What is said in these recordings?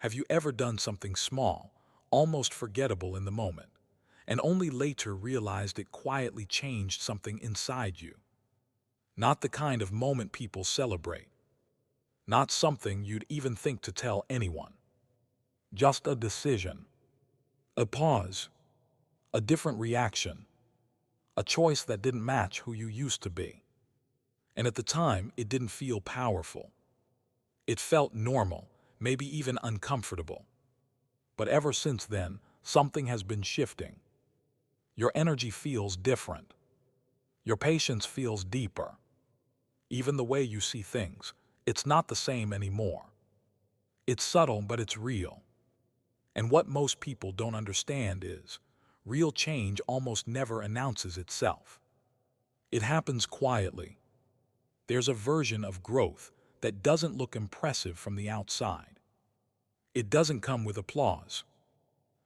Have you ever done something small, almost forgettable in the moment, and only later realized it quietly changed something inside you? Not the kind of moment people celebrate, not something you'd even think to tell anyone. Just a decision, a pause, a different reaction, a choice that didn't match who you used to be. And at the time, it didn't feel powerful. It felt normal, maybe even uncomfortable. But ever since then, something has been shifting. Your energy feels different. Your patience feels deeper. Even the way you see things, it's not the same anymore. It's subtle, but it's real. And what most people don't understand is, real change almost never announces itself. It happens quietly. There's a version of growth that doesn't look impressive from the outside. It doesn't come with applause.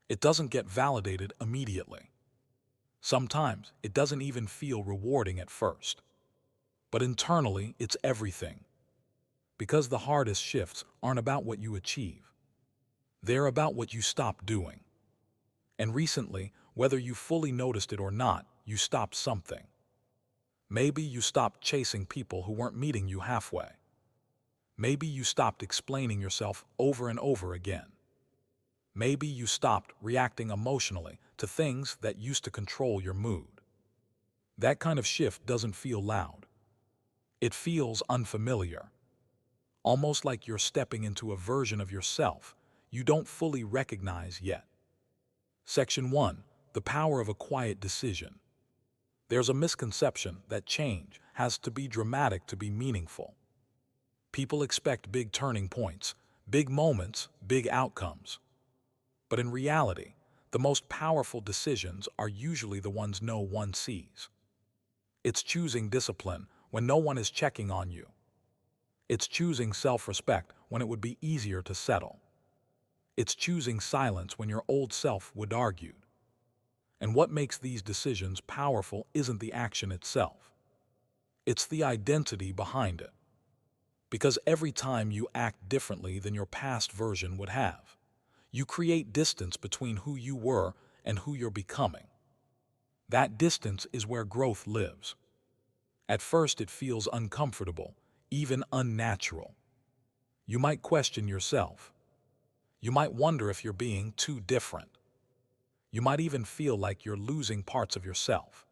It doesn't get validated immediately. Sometimes it doesn't even feel rewarding at first. But internally, it's everything. Because the hardest shifts aren't about what you achieve. They're about what you stop doing. And recently, whether you fully noticed it or not, you stopped something. Maybe you stopped chasing people who weren't meeting you halfway. Maybe you stopped explaining yourself over and over again. Maybe you stopped reacting emotionally to things that used to control your mood. That kind of shift doesn't feel loud. It feels unfamiliar, almost like you're stepping into a version of yourself you don't fully recognize yet. Section 1. The power of a quiet decision. There's a misconception that change has to be dramatic to be meaningful. People expect big turning points, big moments, big outcomes. But in reality, the most powerful decisions are usually the ones no one sees. It's choosing discipline when no one is checking on you. It's choosing self-respect when it would be easier to settle. It's choosing silence when your old self would argue. And what makes these decisions powerful isn't the action itself. It's the identity behind it. Because every time you act differently than your past version would have, you create distance between who you were and who you're becoming. That distance is where growth lives. At first it feels uncomfortable, even unnatural. You might question yourself. You might wonder if you're being too different. You might even feel like you're losing parts of yourself.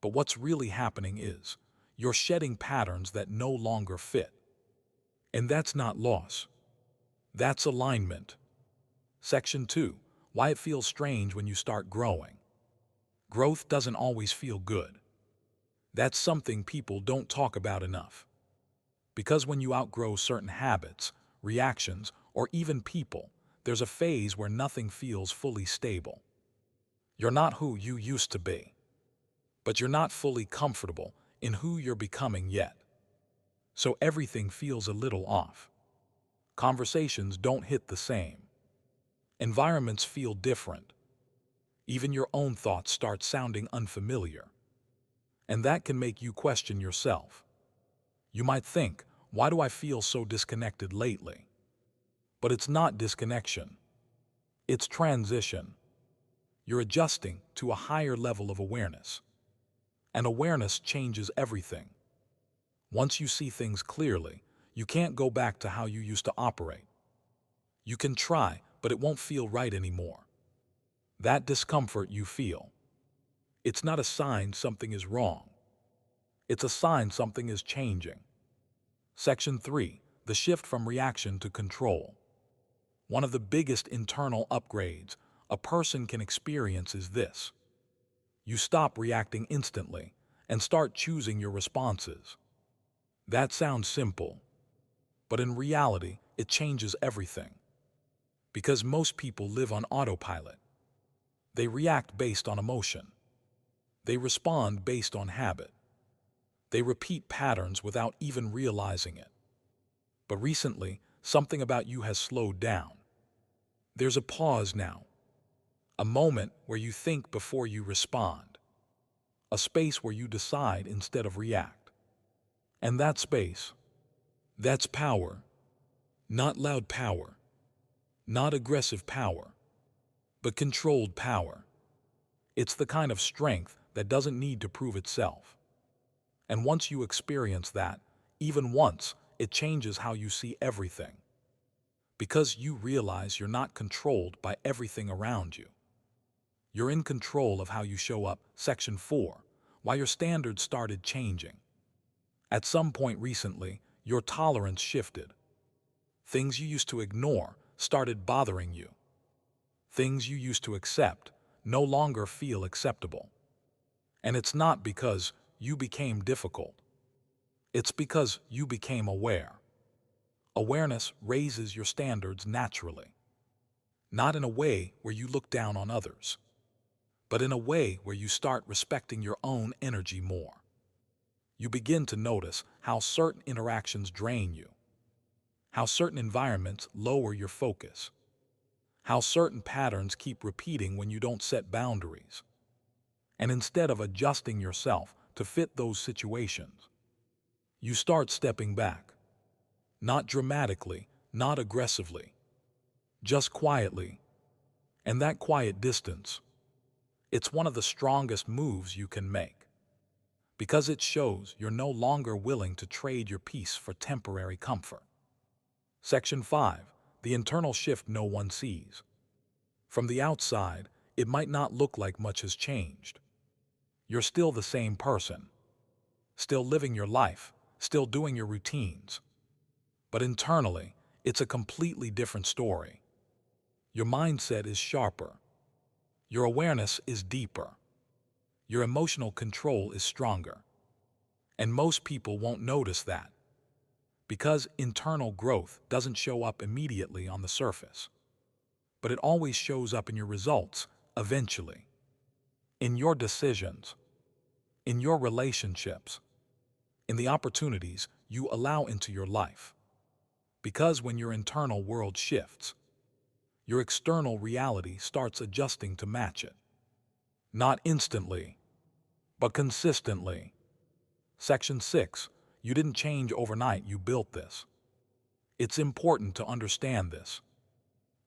But what's really happening is, you're shedding patterns that no longer fit. And that's not loss. That's alignment. Section 2. Why it feels strange when you start growing. Growth doesn't always feel good. That's something people don't talk about enough. Because when you outgrow certain habits, reactions, or even people, there's a phase where nothing feels fully stable. You're not who you used to be, but you're not fully comfortable in who you're becoming yet. So everything feels a little off. Conversations don't hit the same. Environments feel different. Even your own thoughts start sounding unfamiliar. And that can make you question yourself. You might think, why do I feel so disconnected lately? But it's not disconnection. It's transition. You're adjusting to a higher level of awareness. And awareness changes everything. Once you see things clearly, you can't go back to how you used to operate. You can try, but it won't feel right anymore. That discomfort you feel, it's not a sign something is wrong. It's a sign something is changing. Section 3. The shift from reaction to control. One of the biggest internal upgrades a person can experience is this. You stop reacting instantly and start choosing your responses. That sounds simple, but in reality, it changes everything. Because most people live on autopilot. They react based on emotion. They respond based on habit. They repeat patterns without even realizing it. But recently, something about you has slowed down. There's a pause now. A moment where you think before you respond. A space where you decide instead of react. And that space, that's power. Not loud power. Not aggressive power, but controlled power. It's the kind of strength that doesn't need to prove itself. And once you experience that, even once, it changes how you see everything. Because you realize you're not controlled by everything around you. You're in control of how you show up. Section 4. Why your standards started changing. At some point recently, your tolerance shifted. Things you used to ignore started bothering you. Things you used to accept no longer feel acceptable. And it's not because you became difficult. It's because you became aware. Awareness raises your standards naturally. Not in a way where you look down on others, but in a way where you start respecting your own energy more. You begin to notice how certain interactions drain you, how certain environments lower your focus, how certain patterns keep repeating when you don't set boundaries. And instead of adjusting yourself to fit those situations, you start stepping back. Not dramatically, not aggressively, just quietly. And that quiet distance, it's one of the strongest moves you can make. Because it shows you're no longer willing to trade your peace for temporary comfort. Section 5. The internal shift no one sees. From the outside, it might not look like much has changed. You're still the same person, still living your life, still doing your routines. But internally, it's a completely different story. Your mindset is sharper. Your awareness is deeper. Your emotional control is stronger. And most people won't notice that, because internal growth doesn't show up immediately on the surface. But it always shows up in your results, eventually. In your decisions, in your relationships, in the opportunities you allow into your life. Because when your internal world shifts, your external reality starts adjusting to match it. Not instantly, but consistently. Section 6. You didn't change overnight, you built this. It's important to understand this.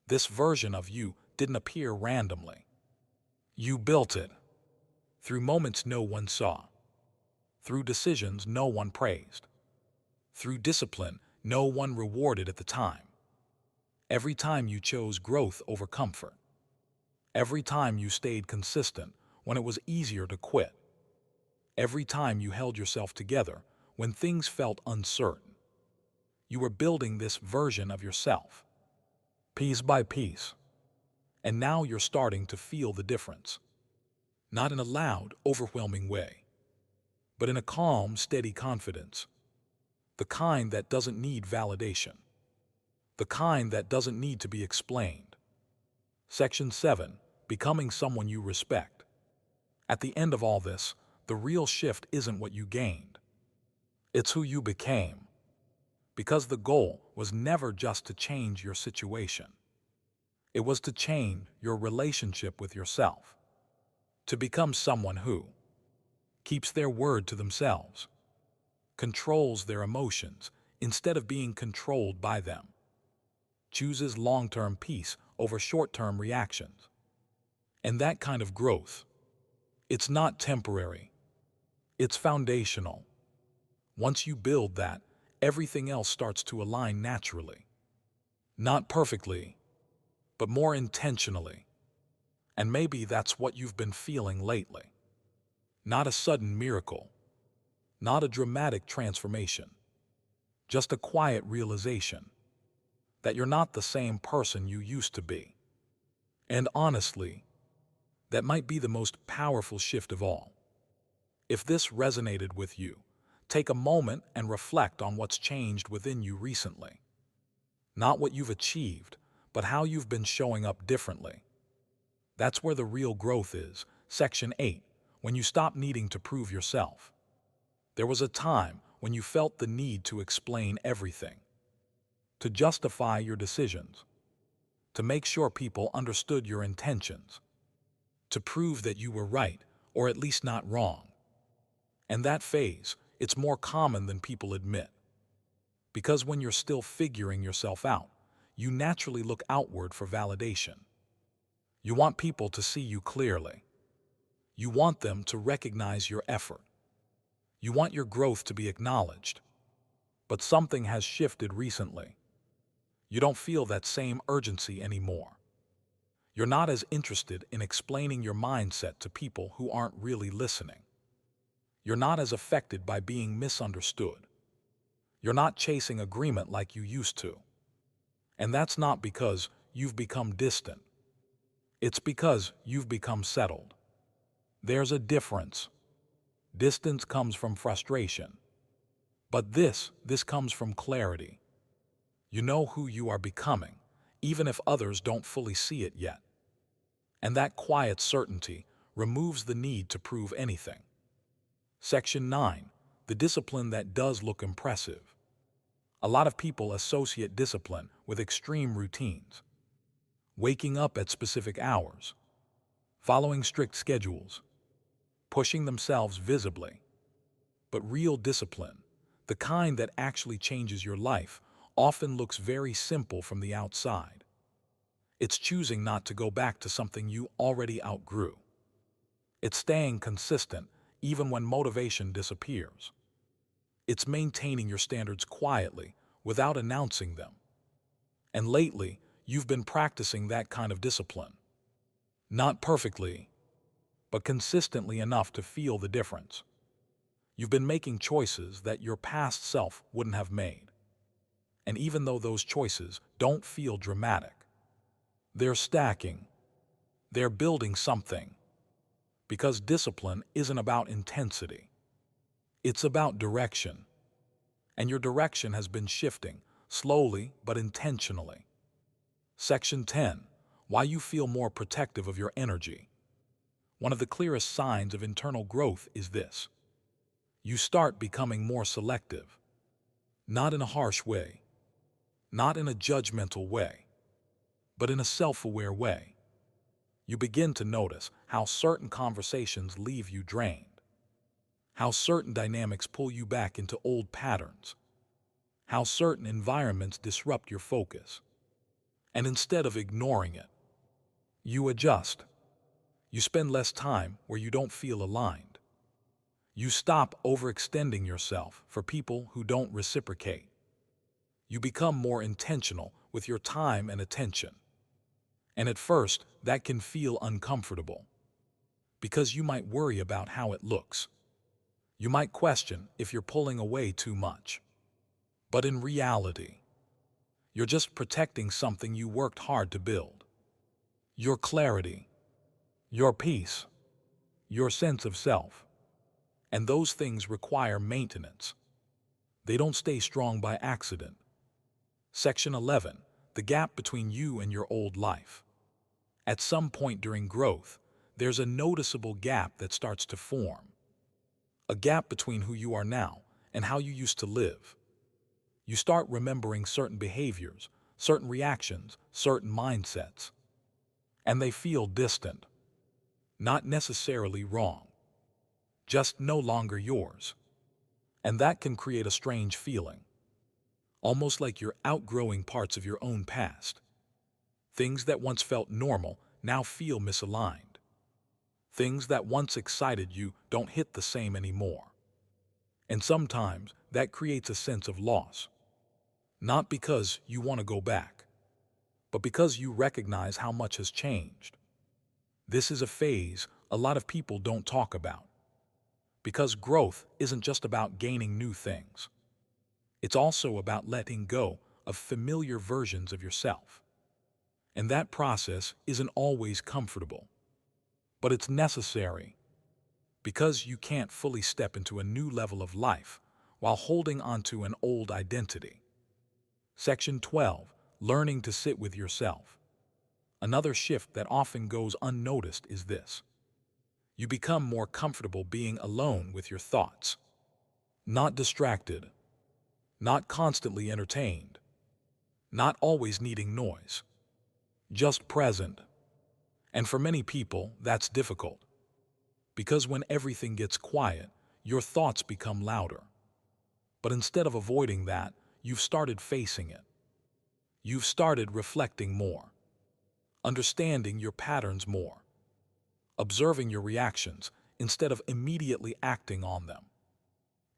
This version of you didn't appear randomly. You built it through moments no one saw, through decisions no one praised, through discipline no one rewarded at the time. Every time you chose growth over comfort. Every time you stayed consistent when it was easier to quit. Every time you held yourself together when things felt uncertain. You were building this version of yourself, piece by piece. And now you're starting to feel the difference. Not in a loud, overwhelming way, but in a calm, steady confidence. The kind that doesn't need validation. The kind that doesn't need to be explained. Section 7. Becoming someone you respect. At the end of all this, the real shift isn't what you gained. It's who you became. Because the goal was never just to change your situation. It was to change your relationship with yourself. To become someone who keeps their word to themselves, controls their emotions instead of being controlled by them, chooses long-term peace over short-term reactions. And that kind of growth, it's not temporary, it's foundational. Once you build that, everything else starts to align naturally. Not perfectly, but more intentionally. And maybe that's what you've been feeling lately. Not a sudden miracle, not a dramatic transformation, just a quiet realization that you're not the same person you used to be. And honestly, that might be the most powerful shift of all. If this resonated with you, take a moment and reflect on what's changed within you recently. Not what you've achieved, but how you've been showing up differently. That's where the real growth is. Section 8. When you stop needing to prove yourself. There was a time when you felt the need to explain everything, to justify your decisions, to make sure people understood your intentions, to prove that you were right, or at least not wrong. And that phase, it's more common than people admit. Because when you're still figuring yourself out, you naturally look outward for validation. You want people to see you clearly. You want them to recognize your effort. You want your growth to be acknowledged. But something has shifted recently. You don't feel that same urgency anymore. You're not as interested in explaining your mindset to people who aren't really listening. You're not as affected by being misunderstood. You're not chasing agreement like you used to. And that's not because you've become distant. It's because you've become settled. There's a difference. Distance comes from frustration. But this comes from clarity. You know who you are becoming, even if others don't fully see it yet. And that quiet certainty removes the need to prove anything. Section 9. The discipline that does look impressive. A lot of people associate discipline with extreme routines. Waking up at specific hours, following strict schedules, pushing themselves visibly. But real discipline, the kind that actually changes your life, often looks very simple from the outside. It's choosing not to go back to something you already outgrew. It's staying consistent even when motivation disappears. It's maintaining your standards quietly without announcing them. And lately, you've been practicing that kind of discipline. Not perfectly, but consistently enough to feel the difference. You've been making choices that your past self wouldn't have made. And even though those choices don't feel dramatic, they're stacking. They're building something. Because discipline isn't about intensity. It's about direction. And your direction has been shifting, slowly but intentionally. Section 10. Why you feel more protective of your energy. One of the clearest signs of internal growth is this. You start becoming more selective. Not in a harsh way. Not in a judgmental way. But in a self-aware way. You begin to notice how certain conversations leave you drained. How certain dynamics pull you back into old patterns. How certain environments disrupt your focus. And instead of ignoring it, you adjust. You spend less time where you don't feel aligned. You stop overextending yourself for people who don't reciprocate. You become more intentional with your time and attention. And at first, that can feel uncomfortable. Because you might worry about how it looks. You might question if you're pulling away too much. But in reality, you're just protecting something you worked hard to build. Your clarity, your peace, your sense of self. And those things require maintenance. They don't stay strong by accident. Section 11. The gap between you and your old life. At some point during growth, there's a noticeable gap that starts to form. A gap between who you are now and how you used to live. You start remembering certain behaviors, certain reactions, certain mindsets. And they feel distant. Not necessarily wrong. Just no longer yours. And that can create a strange feeling. Almost like you're outgrowing parts of your own past. Things that once felt normal now feel misaligned. Things that once excited you don't hit the same anymore. And sometimes that creates a sense of loss. Not because you want to go back, but because you recognize how much has changed. This is a phase a lot of people don't talk about. Because growth isn't just about gaining new things. It's also about letting go of familiar versions of yourself. And that process isn't always comfortable. But it's necessary. Because you can't fully step into a new level of life while holding onto an old identity. Section 12. Learning to sit with yourself. Another shift that often goes unnoticed is this. You become more comfortable being alone with your thoughts. Not distracted. Not constantly entertained. Not always needing noise. Just present. And for many people, that's difficult. Because when everything gets quiet, your thoughts become louder. But instead of avoiding that, you've started facing it. You've started reflecting more, understanding your patterns more, observing your reactions instead of immediately acting on them.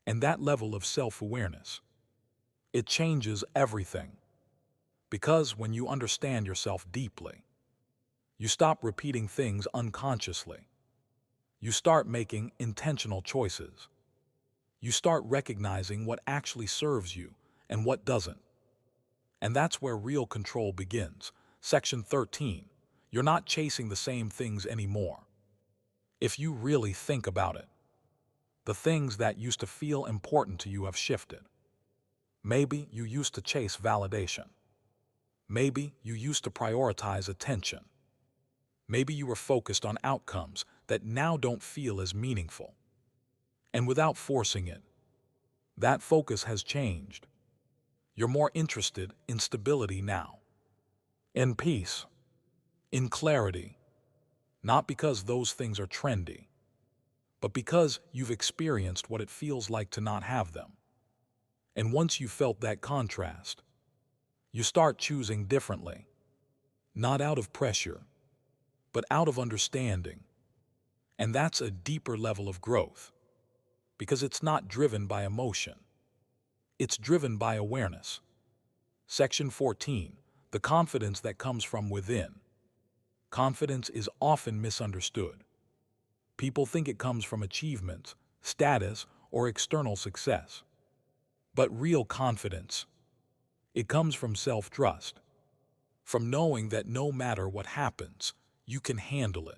And that level of self-awareness, it changes everything. Because when you understand yourself deeply, you stop repeating things unconsciously. You start making intentional choices. You start recognizing what actually serves you and what doesn't. And that's where real control begins. Section 13. You're not chasing the same things anymore. If you really think about it, the things that used to feel important to you have shifted. Maybe you used to chase validation. Maybe you used to prioritize attention. Maybe you were focused on outcomes that now don't feel as meaningful. And without forcing it, that focus has changed. You're more interested in stability now, in peace, in clarity, not because those things are trendy, but because you've experienced what it feels like to not have them. And once you felt that contrast, you start choosing differently, not out of pressure, but out of understanding. And that's a deeper level of growth, because it's not driven by emotion. It's driven by awareness. Section 14, the confidence that comes from within. Confidence is often misunderstood. People think it comes from achievements, status, or external success. But real confidence, it comes from self-trust, from knowing that no matter what happens, you can handle it.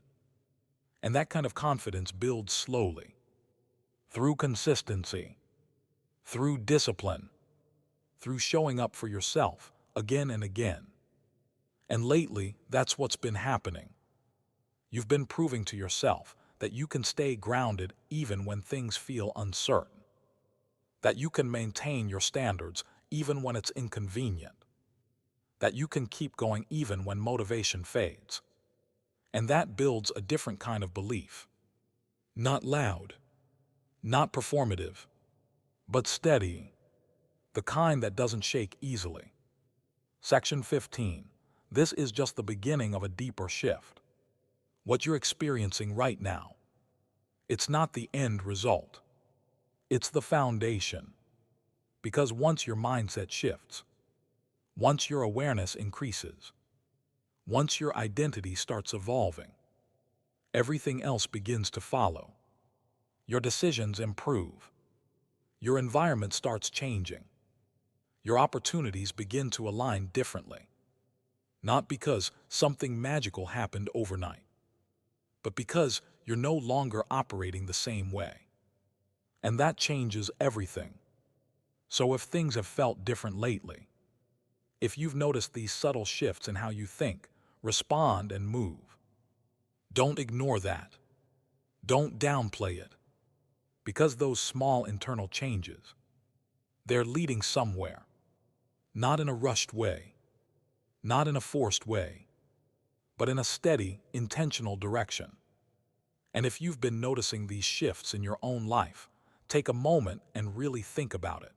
And that kind of confidence builds slowly, through consistency, through discipline, through showing up for yourself again and again. And lately, that's what's been happening. You've been proving to yourself that you can stay grounded even when things feel uncertain, that you can maintain your standards even when it's inconvenient, that you can keep going even when motivation fades. And that builds a different kind of belief. Not loud, not performative, but steady, the kind that doesn't shake easily. Section 15. This is just the beginning of a deeper shift. What you're experiencing right now, it's not the end result. It's the foundation. Because once your mindset shifts, once your awareness increases, once your identity starts evolving, everything else begins to follow. Your decisions improve. Your environment starts changing. Your opportunities begin to align differently. Not because something magical happened overnight, but because you're no longer operating the same way. And that changes everything. So if things have felt different lately, if you've noticed these subtle shifts in how you think, respond, and move, don't ignore that. Don't downplay it. Because those small internal changes, they're leading somewhere. Not in a rushed way, not in a forced way, but in a steady, intentional direction. And if you've been noticing these shifts in your own life, take a moment and really think about it.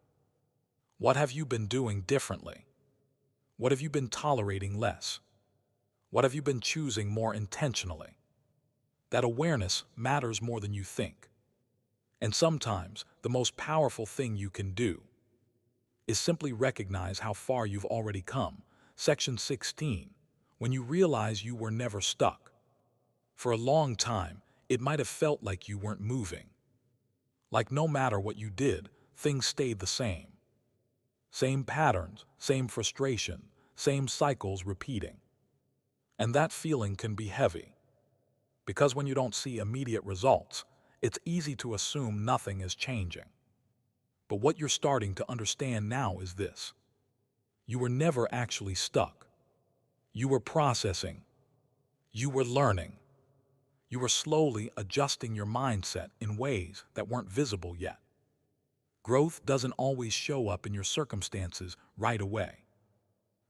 What have you been doing differently? What have you been tolerating less? What have you been choosing more intentionally? That awareness matters more than you think. And sometimes the most powerful thing you can do is simply recognize how far you've already come. Section 16. When you realize you were never stuck. For a long time, it might have felt like you weren't moving. Like no matter what you did, things stayed the same. Same patterns, same frustration, same cycles repeating. And that feeling can be heavy. Because when you don't see immediate results, it's easy to assume nothing is changing. But what you're starting to understand now is this. You were never actually stuck. You were processing. You were learning. You were slowly adjusting your mindset in ways that weren't visible yet. Growth doesn't always show up in your circumstances right away.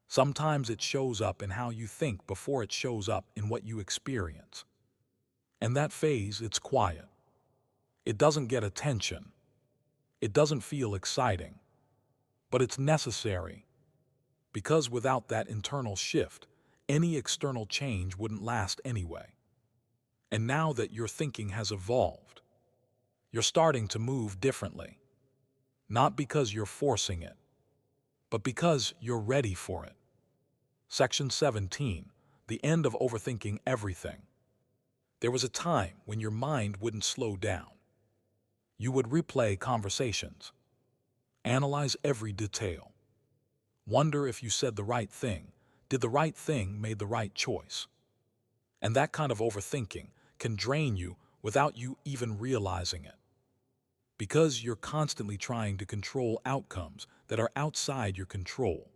Sometimes it shows up in how you think before it shows up in what you experience. And that phase, it's quiet. It doesn't get attention. It doesn't feel exciting. But it's necessary. Because without that internal shift, any external change wouldn't last anyway. And now that your thinking has evolved, you're starting to move differently. Not because you're forcing it, but because you're ready for it. Section 17, the end of overthinking everything. There was a time when your mind wouldn't slow down. You would replay conversations, analyze every detail, wonder if you said the right thing, did the right thing, made the right choice. And that kind of overthinking can drain you without you even realizing it. Because you're constantly trying to control outcomes that are outside your control.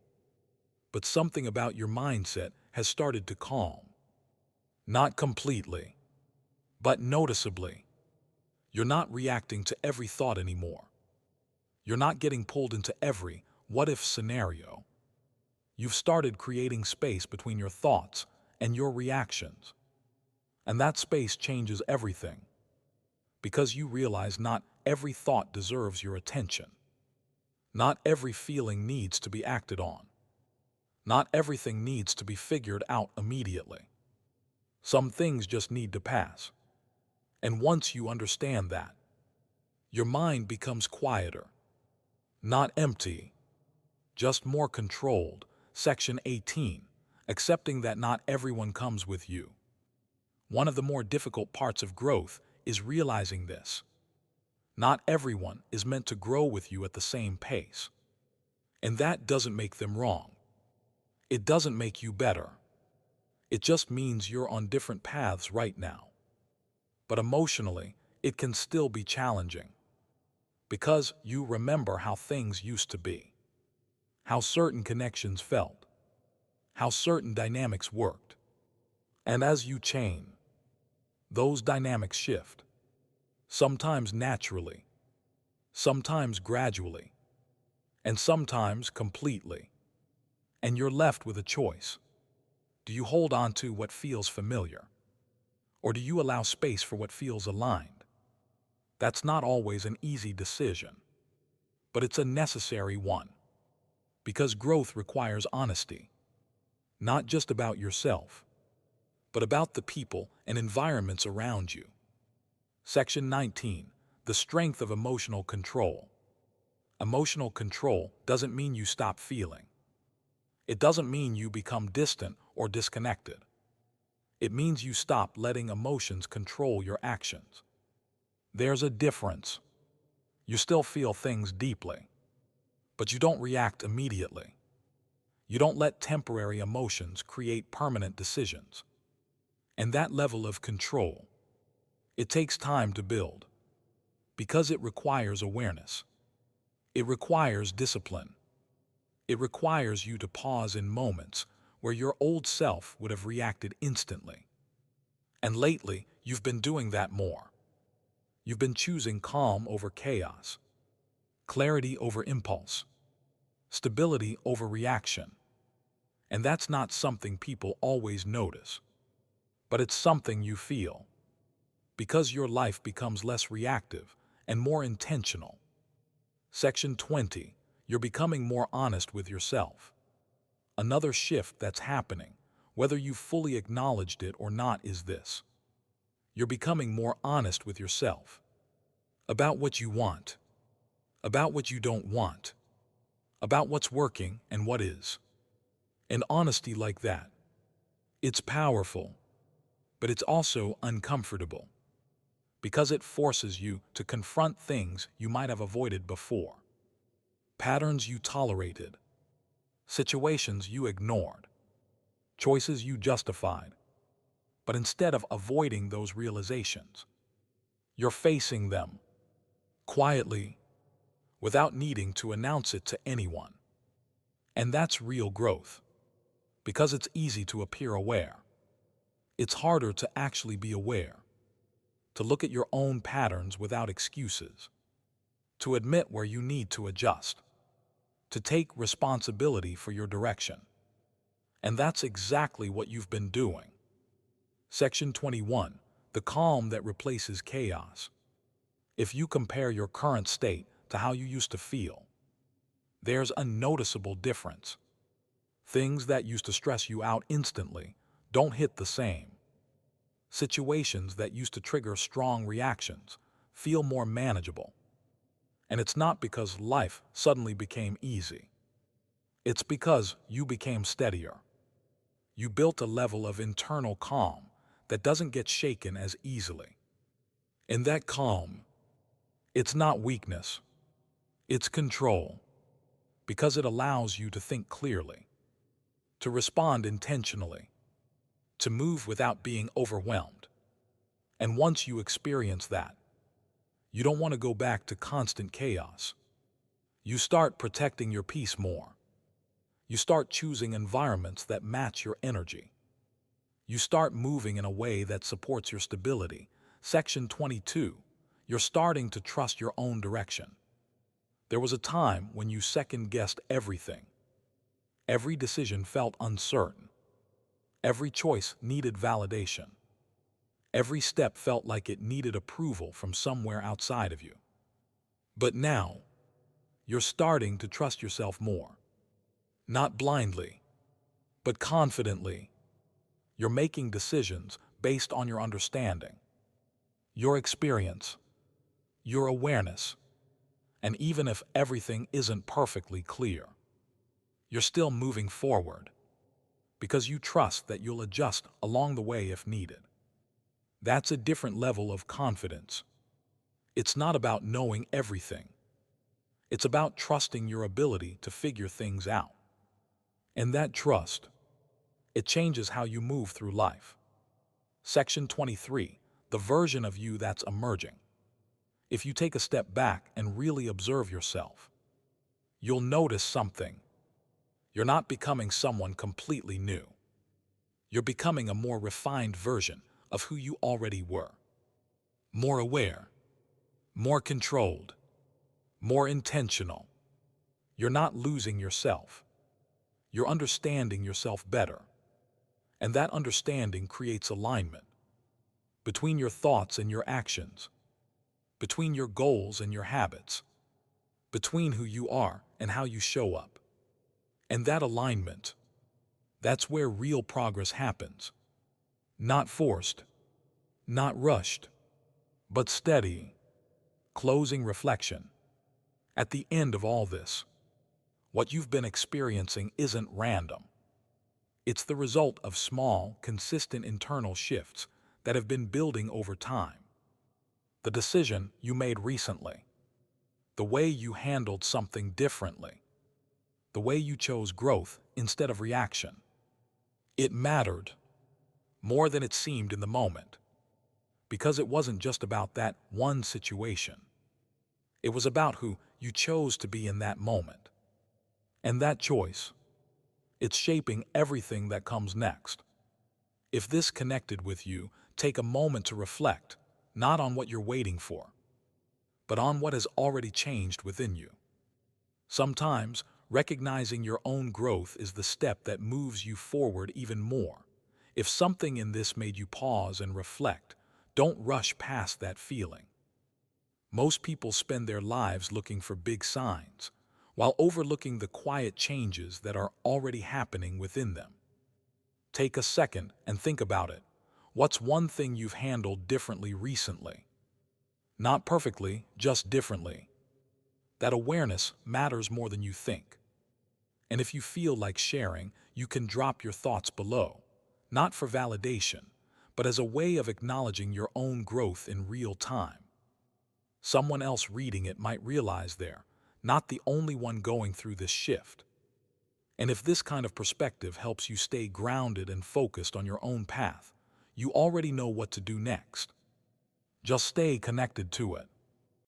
But something about your mindset has started to calm. Not completely, but noticeably. You're not reacting to every thought anymore. You're not getting pulled into every what-if scenario. You've started creating space between your thoughts and your reactions. And that space changes everything. Because you realize not every thought deserves your attention. Not every feeling needs to be acted on. Not everything needs to be figured out immediately. Some things just need to pass. And once you understand that, your mind becomes quieter. Not empty, just more controlled. Section 18, accepting that not everyone comes with you. One of the more difficult parts of growth is realizing this. Not everyone is meant to grow with you at the same pace. And that doesn't make them wrong. It doesn't make you better. It just means you're on different paths right now. But emotionally, it can still be challenging. Because you remember how things used to be. How certain connections felt. How certain dynamics worked. And as you change, those dynamics shift. Sometimes naturally. Sometimes gradually. And sometimes completely. And you're left with a choice. Do you hold on to what feels familiar? Or do you allow space for what feels aligned? That's not always an easy decision, but it's a necessary one. Because growth requires honesty, not just about yourself, but about the people and environments around you. Section 19, the strength of emotional control. Emotional control doesn't mean you stop feeling. It doesn't mean you become distant or disconnected. It means you stop letting emotions control your actions. There's a difference. You still feel things deeply, but you don't react immediately. You don't let temporary emotions create permanent decisions. And that level of control, it takes time to build, because it requires awareness. It requires discipline. It requires you to pause in moments where your old self would have reacted instantly. And lately, you've been doing that more. You've been choosing calm over chaos, clarity over impulse, stability over reaction. And that's not something people always notice, but it's something you feel. Because your life becomes less reactive and more intentional. Section 20, you're becoming more honest with yourself. Another shift that's happening, whether you fully acknowledged it or not, is this. You're becoming more honest with yourself. About what you want. About what you don't want. About what's working and what is. And honesty like that, it's powerful, but it's also uncomfortable. Because it forces you to confront things you might have avoided before. Patterns you tolerated. Situations you ignored. Choices you justified. But instead of avoiding those realizations, you're facing them, quietly, without needing to announce it to anyone. And that's real growth. Because it's easy to appear aware. It's harder to actually be aware. To look at your own patterns without excuses. To admit where you need to adjust. To take responsibility for your direction. And that's exactly what you've been doing. Section 21, the calm that replaces chaos. If you compare your current state to how you used to feel, there's a noticeable difference. Things that used to stress you out instantly don't hit the same. Situations that used to trigger strong reactions feel more manageable. And it's not because life suddenly became easy. It's because you became steadier. You built a level of internal calm that doesn't get shaken as easily. And that calm, it's not weakness, it's control, because it allows you to think clearly, to respond intentionally, to move without being overwhelmed. And once you experience that, you don't want to go back to constant chaos. You start protecting your peace more. You start choosing environments that match your energy. You start moving in a way that supports your stability. Section 22. You're starting to trust your own direction. There was a time when you second-guessed everything. Every decision felt uncertain. Every choice needed validation. Every step felt like it needed approval from somewhere outside of you. But now, you're starting to trust yourself more. Not blindly, but confidently. You're making decisions based on your understanding, your experience, your awareness. And even if everything isn't perfectly clear, you're still moving forward because you trust that you'll adjust along the way if needed. That's a different level of confidence. It's not about knowing everything. It's about trusting your ability to figure things out. And that trust, it changes how you move through life. Section 23, the version of you that's emerging. If you take a step back and really observe yourself, you'll notice something. You're not becoming someone completely new. You're becoming a more refined version of who you already were. More aware, more controlled, more intentional. You're not losing yourself. You're understanding yourself better. And that understanding creates alignment between your thoughts and your actions, between your goals and your habits, between who you are and how you show up. And that alignment, that's where real progress happens. Not forced, not rushed, but steady. Closing reflection. At the end of all this, what you've been experiencing isn't random. It's the result of small, consistent internal shifts that have been building over time. The decision you made recently, the way you handled something differently, the way you chose growth instead of reaction. It mattered more than it seemed in the moment, because it wasn't just about that one situation. It was about who you chose to be in that moment. And that choice, it's shaping everything that comes next. If this connected with you, take a moment to reflect, not on what you're waiting for, but on what has already changed within you. Sometimes, recognizing your own growth is the step that moves you forward even more. If something in this made you pause and reflect, don't rush past that feeling. Most people spend their lives looking for big signs, while overlooking the quiet changes that are already happening within them. Take a second and think about it. What's one thing you've handled differently recently? Not perfectly, just differently. That awareness matters more than you think. And if you feel like sharing, you can drop your thoughts below, not for validation, but as a way of acknowledging your own growth in real time. Someone else reading it might realize they're not the only one going through this shift. And if this kind of perspective helps you stay grounded and focused on your own path, you already know what to do next. Just stay connected to it.